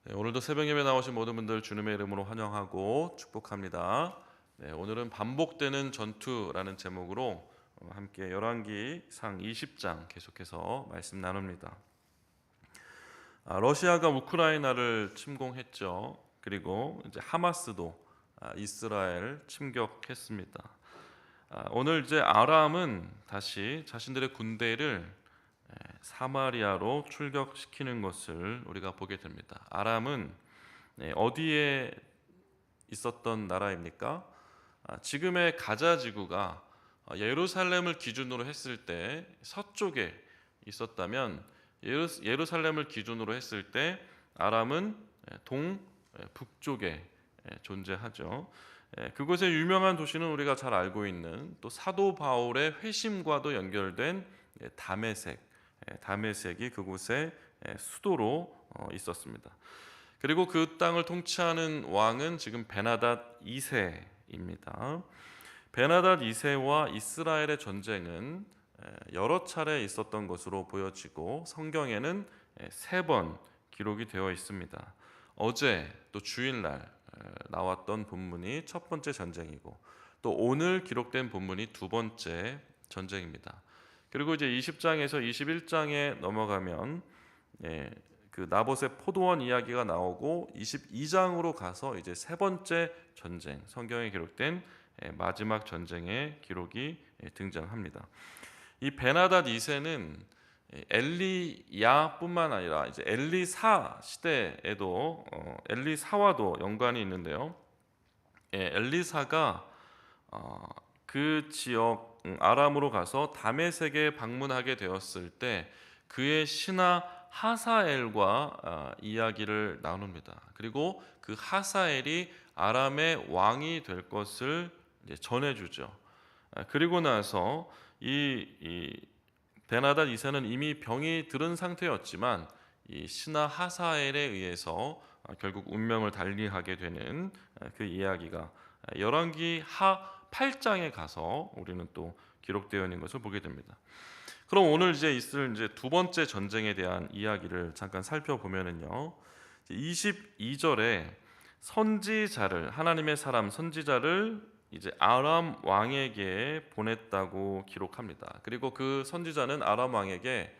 네, 오늘도 새벽 예배 나오신 모든 분들 주님의 이름으로 환영하고 축복합니다. 네, 오늘은 반복되는 전투라는 제목으로 함께 열왕기상 20장 계속해서 말씀 나눕니다. 러시아가 우크라이나를 침공했죠. 그리고 이제 하마스도 이스라엘 침격했습니다. 오늘 이제 아람은 다시 자신들의 군대를 사마리아로 출격시키는 것을 우리가 보게 됩니다. 아람은 어디에 있었던 나라입니까? 지금의 가자 지구가 예루살렘을 기준으로 했을 때 서쪽에 있었다면, 예루살렘을 기준으로 했을 때 아람은 북쪽에 존재하죠. 그곳의 유명한 도시는 우리가 잘 알고 있는 또 사도 바울의 회심과도 연결된 다메섹이 그곳의 수도로 있었습니다. 그리고 그 땅을 통치하는 왕은 지금 베나닷 2세입니다. 베나닷 2세와 이스라엘의 전쟁은 여러 차례 있었던 것으로 보여지고 성경에는 3번 기록이 되어 있습니다. 어제 또 주일날 나왔던 본문이 첫 번째 전쟁이고, 또 오늘 기록된 본문이 두 번째 전쟁입니다. 그리고 이제 20장에서 21장에 넘어가면 그 나봇의 포도원 이야기가 나오고 22장으로 가서 이제 세 번째 전쟁, 성경에 기록된 마지막 전쟁의 기록이 등장합니다. 이 베나닷 2세는 엘리야뿐만 아니라 이제 엘리사 시대에도 엘리사와도 연관이 있는데요. 엘리사가 그 지역 아람으로 가서 다메섹에 방문하게 되었을 때 그의 신하 하사엘과 이야기를 나눕니다. 그리고 그 하사엘이 아람의 왕이 될 것을 전해주죠. 그리고 나서 이 베나닷 2세는 이미 병이 들은 상태였지만 이 신하 하사엘에 의해서 결국 운명을 달리하게 되는 그 이야기가 열왕기 하 8장에 가서 우리는 또 기록되어 있는 것을 보게 됩니다. 그럼 오늘 있을 두 번째 전쟁에 대한 이야기를 잠깐 살펴보면은요, 22절에 선지자를, 하나님의 사람 선지자를 이제 아람 왕에게 보냈다고 기록합니다. 그리고 그 선지자는 아람 왕에게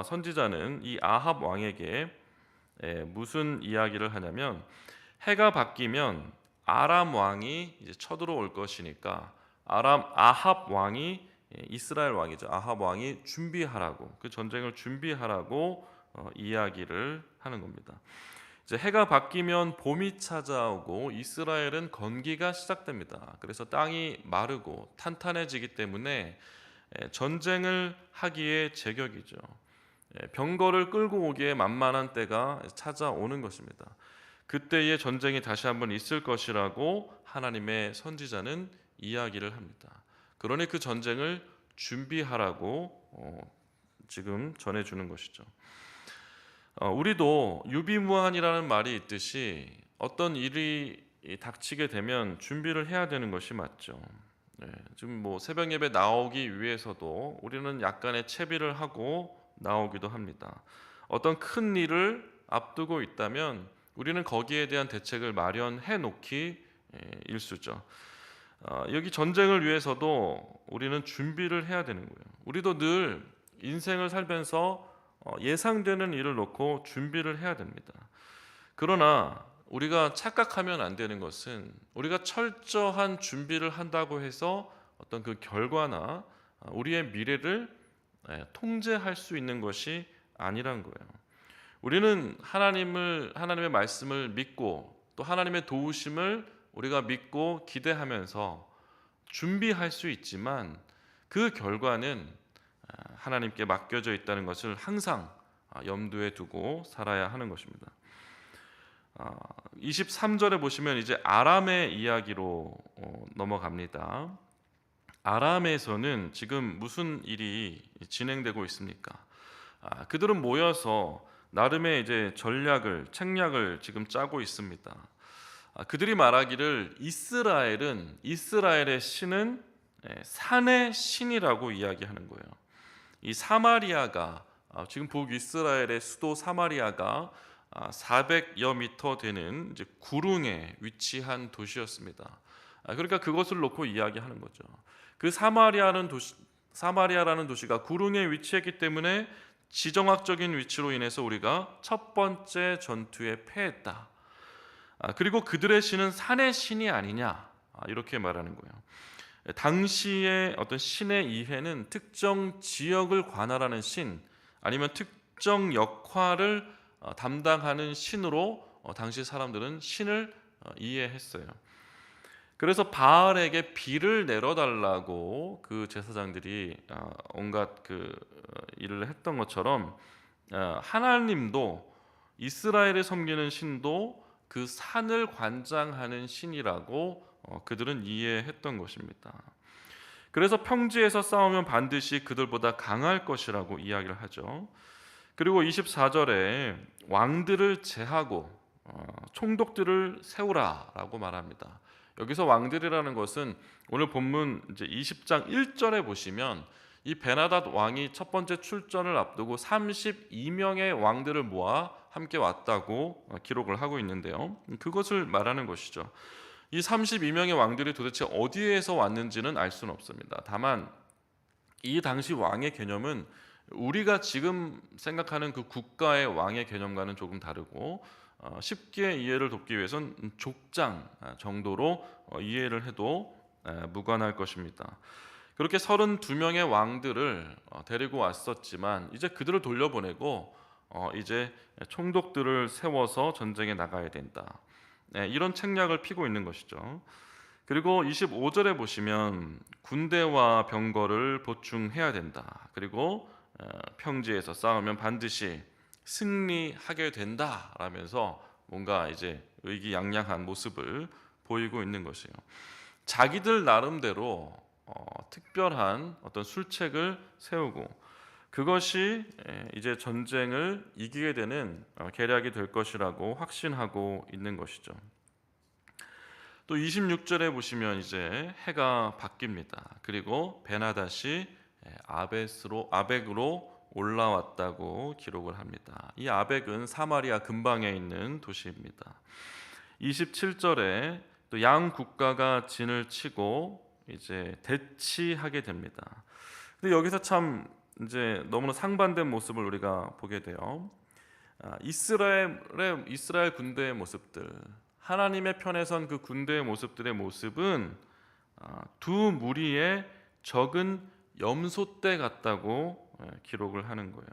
선지자는 이 아합 왕에게 무슨 이야기를 하냐면, 해가 바뀌면 아람 왕이 이제 쳐들어올 것이니까 아합 왕이, 이스라엘 왕이죠, 아합 왕이 준비하라고, 그 전쟁을 준비하라고 이야기를 하는 겁니다. 이제 해가 바뀌면 봄이 찾아오고 이스라엘은 건기가 시작됩니다. 그래서 땅이 마르고 탄탄해지기 때문에 전쟁을 하기에 제격이죠. 병거를 끌고 오기에 만만한 때가 찾아오는 것입니다. 그때의 전쟁이 다시 한번 있을 것이라고 하나님의 선지자는 이야기를 합니다. 그러니 그 전쟁을 준비하라고 지금 전해주는 것이죠. 우리도 유비무환이라는 말이 있듯이 어떤 일이 닥치게 되면 준비를 해야 되는 것이 맞죠. 지금 새벽 예배 나오기 위해서도 우리는 약간의 채비를 하고 나오기도 합니다. 어떤 큰 일을 앞두고 있다면 우리는 거기에 대한 대책을 마련해 놓기 일쑤죠. 여기 전쟁을 위해서도 우리는 준비를 해야 되는 거예요. 우리도 늘 인생을 살면서 예상되는 일을 놓고 준비를 해야 됩니다. 그러나 우리가 착각하면 안 되는 것은, 우리가 철저한 준비를 한다고 해서 어떤 그 결과나 우리의 미래를 통제할 수 있는 것이 아니란 거예요. 우리는 하나님의 말씀을 믿고 또 하나님의 도우심을 우리가 믿고 기대하면서 준비할 수 있지만 그 결과는 하나님께 맡겨져 있다는 것을 항상 염두에 두고 살아야 하는 것입니다. 23절에 보시면 이제 아람의 이야기로 넘어갑니다. 아람에서는 지금 무슨 일이 진행되고 있습니까? 그들은 모여서 나름의 이제 책략을 지금 짜고 있습니다. 그들이 말하기를 이스라엘의 신은 산의 신이라고 이야기하는 거예요. 이 사마리아가, 지금 북이스라엘의 수도 사마리아가 400여 미터 되는 이제 구릉에 위치한 도시였습니다. 그러니까 그것을 놓고 이야기하는 거죠. 그 사마리아라는 도시가 구릉에 위치했기 때문에 지정학적인 위치로 인해서 우리가 첫 번째 전투에 패했다. 그리고 그들의 신은 산의 신이 아니냐, 이렇게 말하는 거예요. 당시의 어떤 신의 이해는 특정 지역을 관할하는 신, 아니면 특정 역할을 담당하는 신으로 당시 사람들은 신을 이해했어요. 그래서 바알에게 비를 내려달라고 그 제사장들이 온갖 일을 했던 것처럼, 하나님도 이스라엘에 섬기는 신도 그 산을 관장하는 신이라고 그들은 이해했던 것입니다. 그래서 평지에서 싸우면 반드시 그들보다 강할 것이라고 이야기를 하죠. 그리고 24절에 왕들을 제하고 총독들을 세우라라고 말합니다. 여기서 왕들이라는 것은 오늘 본문 이제 20장 1절에 보시면 이 베나닷 왕이 첫 번째 출전을 앞두고 32명의 왕들을 모아 함께 왔다고 기록을 하고 있는데요. 그것을 말하는 것이죠. 이 32명의 왕들이 도대체 어디에서 왔는지는 알 수는 없습니다. 다만 이 당시 왕의 개념은 우리가 지금 생각하는 그 국가의 왕의 개념과는 조금 다르고, 쉽게 이해를 돕기 위해선 족장 정도로 이해를 해도 무관할 것입니다. 그렇게 32명의 왕들을 데리고 왔었지만 이제 그들을 돌려보내고 이제 총독들을 세워서 전쟁에 나가야 된다. 이런 책략을 피고 있는 것이죠. 그리고 25절에 보시면 군대와 병거를 보충해야 된다. 그리고 평지에서 싸우면 반드시 승리하게 된다라면서 뭔가 이제 의기양양한 모습을 보이고 있는 것이에요. 자기들 나름대로 특별한 어떤 술책을 세우고 그것이 이제 전쟁을 이기게 되는 계략이 될 것이라고 확신하고 있는 것이죠. 또 26절에 보시면 이제 해가 바뀝니다. 그리고 베나닷이 아벡으로 올라왔다고 기록을 합니다. 이 아벡은 사마리아 근방에 있는 도시입니다. 27절에 또 양 국가가 진을 치고 이제 대치하게 됩니다. 근데 여기서 참 이제 너무나 상반된 모습을 우리가 보게 돼요. 이스라엘 군대의 모습들, 하나님의 편에 선 그 군대의 모습들의 모습은 두 무리의 적은 염소떼 같다고 기록을 하는 거예요.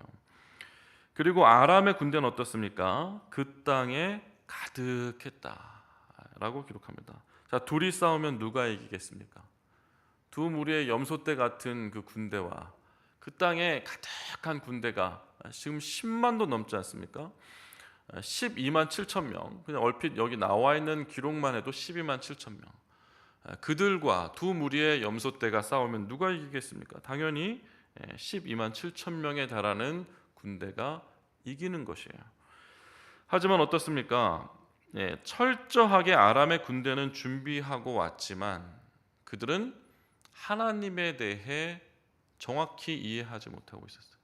그리고 아람의 군대는 어떻습니까? 그 땅에 가득했다라고 기록합니다. 자, 둘이 싸우면 누가 이기겠습니까? 두 무리의 염소떼 같은 그 군대와 그 땅에 가득한 군대가 지금 10만도 넘지 않습니까? 12만 7천 명. 그냥 얼핏 여기 나와 있는 기록만 해도 12만 7천 명. 그들과 두 무리의 염소떼가 싸우면 누가 이기겠습니까? 당연히 12만 7천 명에 달하는 군대가 이기는 것이에요. 하지만 어떻습니까? 철저하게 아람의 군대는 준비하고 왔지만 그들은 하나님에 대해 정확히 이해하지 못하고 있었어요.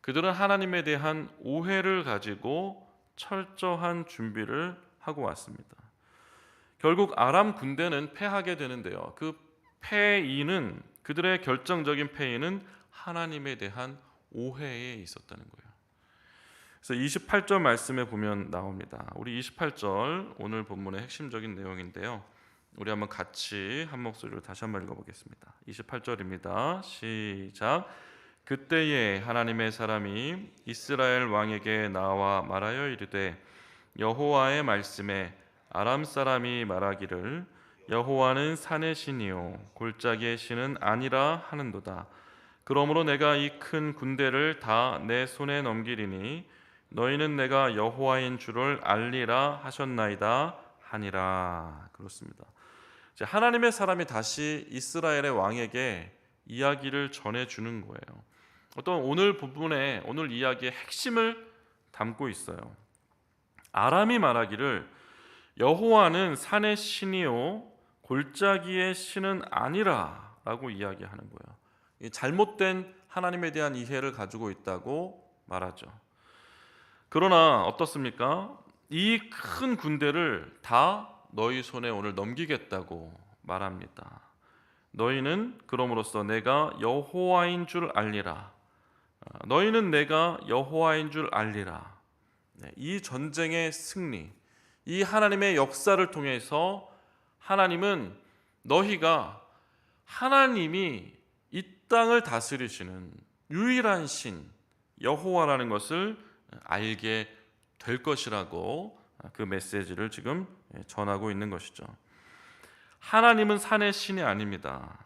그들은 하나님에 대한 오해를 가지고 철저한 준비를 하고 왔습니다. 결국 아람 군대는 패하게 되는데요. 그 패인은, 그들의 결정적인 패인은 하나님에 대한 오해에 있었다는 거예요. 그래서 28절 말씀에 보면 나옵니다. 우리 28절 오늘 본문의 핵심적인 내용인데요. 우리 한번 같이 한 목소리로 다시 한번 읽어보겠습니다. 28절입니다. 시작. 그때에 하나님의 사람이 이스라엘 왕에게 나와 말하여 이르되 여호와의 말씀에 아람 사람이 말하기를 여호와는 산의 신이요 골짜기의 신은 아니라 하는도다. 그러므로 내가 이 큰 군대를 다 내 손에 넘기리니 너희는 내가 여호와인 줄을 알리라 하셨나이다 하니라. 그렇습니다. 하나님의 사람이 다시 이스라엘의 왕에게 이야기를 전해주는 거예요. 어떤 오늘 부분에, 오늘 이야기의 핵심을 담고 있어요. 아람이 말하기를 여호와는 산의 신이요 골짜기의 신은 아니라 라고 이야기하는 거예요. 잘못된 하나님에 대한 이해를 가지고 있다고 말하죠. 그러나 어떻습니까? 이 큰 군대를 다 너희 손에 오늘 넘기겠다고 말합니다. 너희는 그럼으로써 내가 여호와인 줄 알리라. 너희는 내가 여호와인 줄 알리라. 네, 이 전쟁의 승리, 이 하나님의 역사를 통해서 하나님은 너희가 하나님이 이 땅을 다스리시는 유일한 신 여호와라는 것을 알게 될 것이라고 그 메시지를 지금 전하고 있는 것이죠. 하나님은 산의 신이 아닙니다.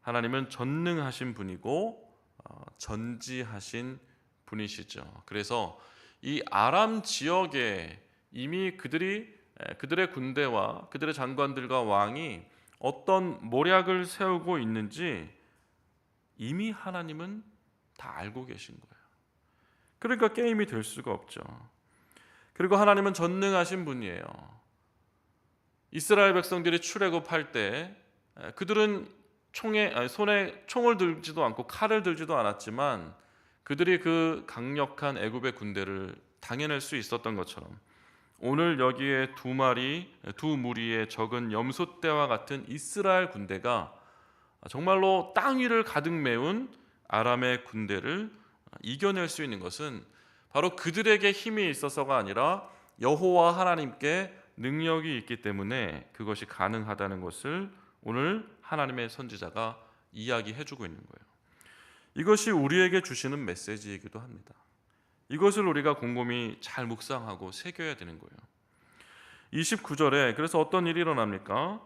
하나님은 전능하신 분이고 전지하신 분이시죠. 그래서 이 아람 지역에 이미 그들의 군대와 그들의 장관들과 왕이 어떤 모략을 세우고 있는지 이미 하나님은 다 알고 계신 거예요. 그러니까 게임이 될 수가 없죠. 그리고 하나님은 전능하신 분이에요. 이스라엘 백성들이 출애굽할 때 그들은 손에 총을 들지도 않고 칼을 들지도 않았지만 그들이 그 강력한 애굽의 군대를 당해낼 수 있었던 것처럼 오늘 여기에 두 무리의 적은 염소떼와 같은 이스라엘 군대가 정말로 땅 위를 가득 메운 아람의 군대를 이겨낼 수 있는 것은 바로 그들에게 힘이 있어서가 아니라 여호와 하나님께 능력이 있기 때문에 그것이 가능하다는 것을 오늘 하나님의 선지자가 이야기해주고 있는 거예요. 이것이 우리에게 주시는 메시지이기도 합니다. 이것을 우리가 곰곰이 잘 묵상하고 새겨야 되는 거예요. 29절에 그래서 어떤 일이 일어납니까?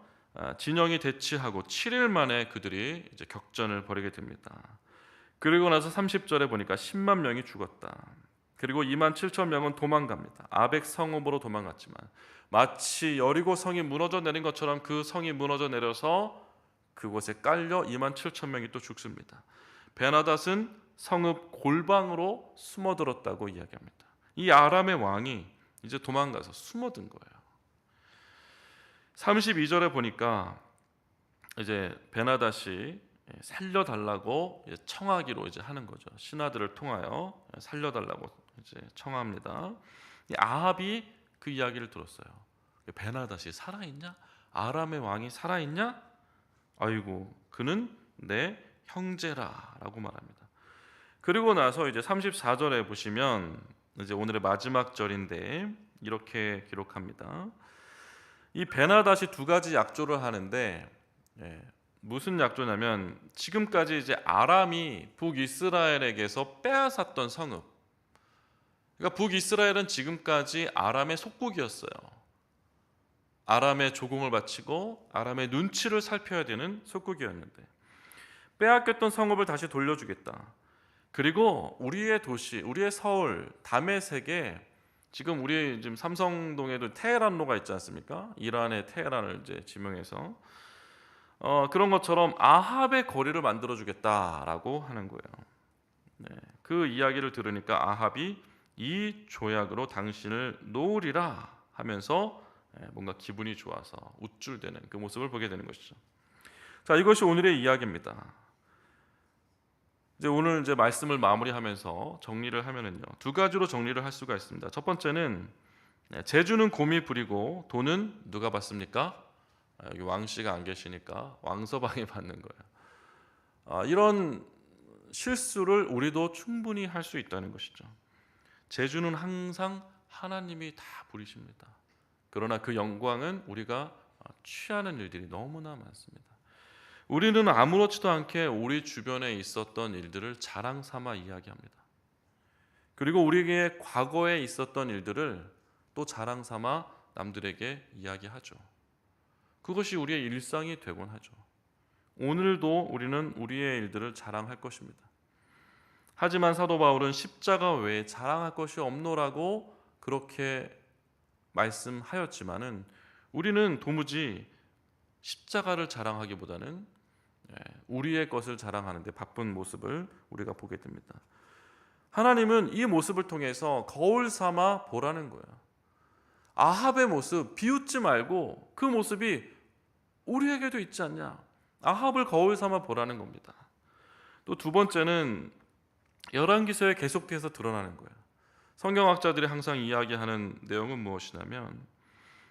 진영이 대치하고 7일 만에 그들이 이제 격전을 벌이게 됩니다. 그리고 나서 30절에 보니까 10만 명이 죽었다. 그리고 2만 7천 명은 도망갑니다. 아벡 성읍으로 도망갔지만 마치 여리고 성이 무너져 내린 것처럼 그 성이 무너져 내려서 그곳에 깔려 2만 7천 명이 또 죽습니다. 베나닷은 성읍 골방으로 숨어들었다고 이야기합니다. 이 아람의 왕이 이제 도망가서 숨어든 거예요. 32절에 보니까 이제 베나닷이 살려달라고 청하기로 이제 하는 거죠. 신하들을 통하여 살려달라고 이제 청합니다. 아합이 그 이야기를 들었어요. 베나닷이 살아있냐? 아람의 왕이 살아있냐? 아이고, 그는 내 형제라라고 말합니다. 그리고 나서 이제 34절에 보시면 이제 오늘의 마지막 절인데 이렇게 기록합니다. 이 베나닷이 두 가지 약조를 하는데 무슨 약조냐면 지금까지 이제 아람이 북이스라엘에게서 빼앗았던 성읍. 그러니까 북이스라엘은 지금까지 아람의 속국이었어요. 아람의 조공을 바치고 아람의 눈치를 살펴야 되는 속국이었는데 빼앗겼던 성읍을 다시 돌려주겠다. 그리고 우리의 도시, 우리의 서울 다메섹에 지금 우리 지금 삼성동에도 테헤란로가 있지 않습니까? 이란의 테헤란을 이제 지명해서 그런 것처럼 아합의 거리를 만들어 주겠다라고 하는 거예요. 네, 그 이야기를 들으니까 아합이 이 조약으로 당신을 놓으리라 하면서 뭔가 기분이 좋아서 우쭐대는 그 모습을 보게 되는 것이죠. 자, 이것이 오늘의 이야기입니다. 이제 오늘 이제 말씀을 마무리하면서 정리를 하면은요, 두 가지로 정리를 할 수가 있습니다. 첫 번째는 재주는 곰이 부리고 돈은 누가 받습니까? 여기 왕씨가 안 계시니까 왕서방이 받는 거예요. 이런 실수를 우리도 충분히 할 수 있다는 것이죠. 재주는 항상 하나님이 다 부리십니다. 그러나 그 영광은 우리가 취하는 일들이 너무나 많습니다. 우리는 아무렇지도 않게 우리 주변에 있었던 일들을 자랑 삼아 이야기합니다. 그리고 우리에게 과거에 있었던 일들을 또 자랑 삼아 남들에게 이야기하죠. 그것이 우리의 일상이 되곤 하죠. 오늘도 우리는 우리의 일들을 자랑할 것입니다. 하지만 사도 바울은 십자가 외에 자랑할 것이 없노라고 그렇게 말씀하였지만은 우리는 도무지 십자가를 자랑하기보다는 우리의 것을 자랑하는 데 바쁜 모습을 우리가 보게 됩니다. 하나님은 이 모습을 통해서 거울 삼아 보라는 거예요. 아합의 모습 비웃지 말고 그 모습이 우리에게도 있지 않냐. 아합을 거울 삼아 보라는 겁니다. 또 두 번째는 열왕기서에 계속해서 드러나는 거예요. 성경학자들이 항상 이야기하는 내용은 무엇이냐면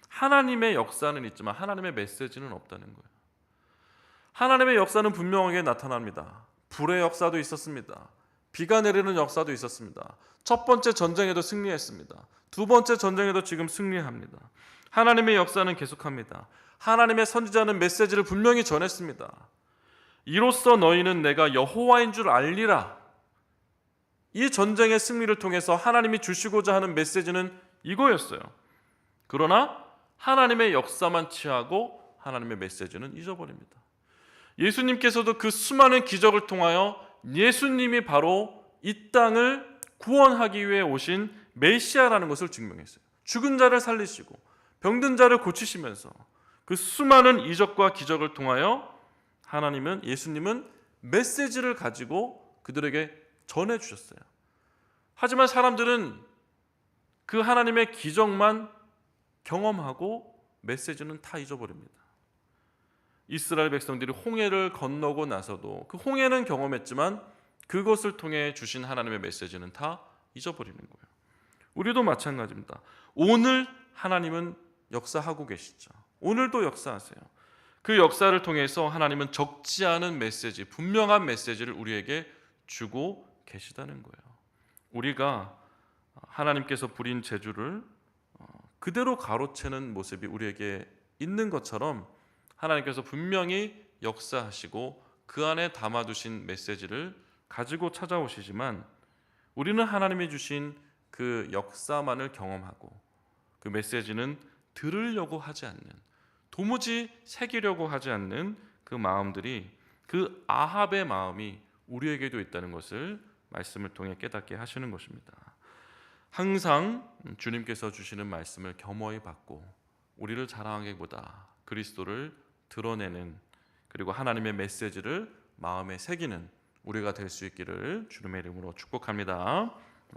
하나님의 역사는 있지만 하나님의 메시지는 없다는 거예요. 하나님의 역사는 분명하게 나타납니다. 불의 역사도 있었습니다. 비가 내리는 역사도 있었습니다. 첫 번째 전쟁에도 승리했습니다. 두 번째 전쟁에도 지금 승리합니다. 하나님의 역사는 계속합니다. 하나님의 선지자는 메시지를 분명히 전했습니다. 이로써 너희는 내가 여호와인 줄 알리라. 이 전쟁의 승리를 통해서 하나님이 주시고자 하는 메시지는 이거였어요. 그러나 하나님의 역사만 취하고 하나님의 메시지는 잊어버립니다. 예수님께서도 그 수많은 기적을 통하여 예수님이 바로 이 땅을 구원하기 위해 오신 메시아라는 것을 증명했어요. 죽은 자를 살리시고 병든 자를 고치시면서 그 수많은 이적과 기적을 통하여 예수님은 메시지를 가지고 그들에게 전해주셨어요. 하지만 사람들은 그 하나님의 기적만 경험하고 메시지는 다 잊어버립니다. 이스라엘 백성들이 홍해를 건너고 나서도 그 홍해는 경험했지만 그것을 통해 주신 하나님의 메시지는 다 잊어버리는 거예요. 우리도 마찬가지입니다. 오늘 하나님은 역사하고 계시죠. 오늘도 역사하세요. 그 역사를 통해서 하나님은 적지 않은 메시지, 분명한 메시지를 우리에게 주고 계시다는 거예요. 우리가 하나님께서 부린 재주를 그대로 가로채는 모습이 우리에게 있는 것처럼 하나님께서 분명히 역사하시고 그 안에 담아두신 메시지를 가지고 찾아오시지만 우리는 하나님이 주신 그 역사만을 경험하고 그 메시지는 들으려고 하지 않는, 도무지 새기려고 하지 않는 그 마음들이, 그 아합의 마음이 우리에게도 있다는 것을 말씀을 통해 깨닫게 하시는 것입니다. 항상 주님께서 주시는 말씀을 겸허히 받고 우리를 자랑하기보다 그리스도를 드러내는, 그리고 하나님의 메시지를 마음에 새기는 우리가 될 수 있기를 주님의 이름으로 축복합니다.